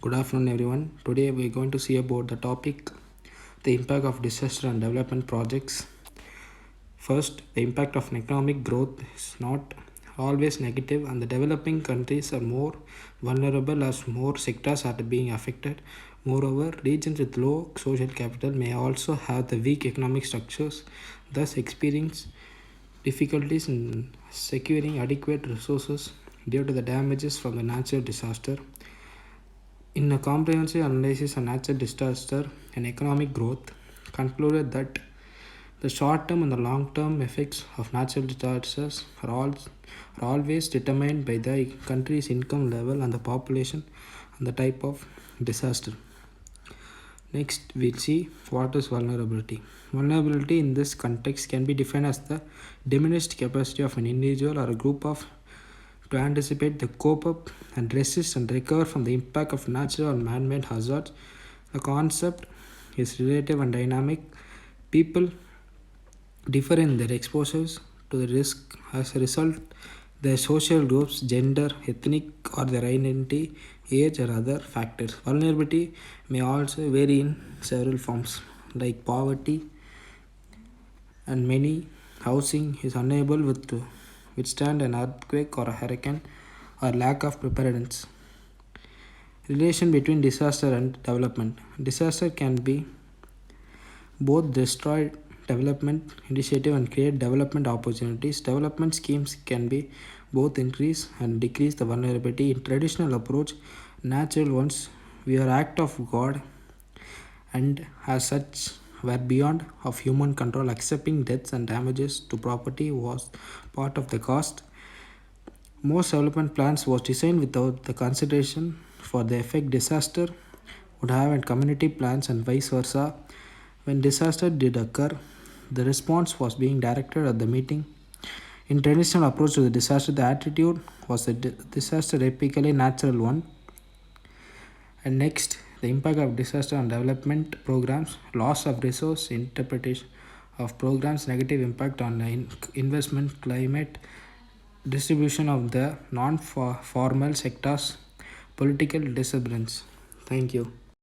Good afternoon, everyone. Today we are going to see about the topic the impact of disaster and development projects. First, the impact of economic growth is not always negative, and the developing countries are more vulnerable as more sectors are being affected. Moreover, regions with low social capital may also have the weak economic structures, thus experience difficulties in securing adequate resources due to the damages from the natural disaster. In a comprehensive analysis of natural disaster and economic growth, concluded that the short term and the long term effects of natural disasters are always determined by the country's income level and the population and the type of disaster. Next, we'll see what is vulnerability. Vulnerability in this context can be defined as the diminished capacity of an individual or a group of to anticipate the cope up and resist and recover from the impact of natural and man-made hazards. The concept is relative and dynamic. People differ in their exposures to the risk as a result their social groups, gender, ethnic or their identity, age or other factors. Vulnerability may also vary in several forms like poverty and many housing is unable to withstand an earthquake or a hurricane or lack of preparedness. Relation between disaster and development. Disaster can be both destroy development initiative and create development opportunities. Development schemes can be both increase and decrease the vulnerability. In traditional approach, natural ones we are act of God and as such were beyond of human control. Accepting deaths and damages to property was part of the cost. Most development plans was designed without the consideration for the effect disaster would have on community plans and vice versa. When disaster did occur, the response was being directed at the meeting. In traditional approach to the disaster, the attitude was a disaster typically natural one. And next, the impact of disaster on development programs, loss of resource, interpretation of programs, negative impact on the investment climate, distribution of the non-formal sectors, political disciplines. Thank you.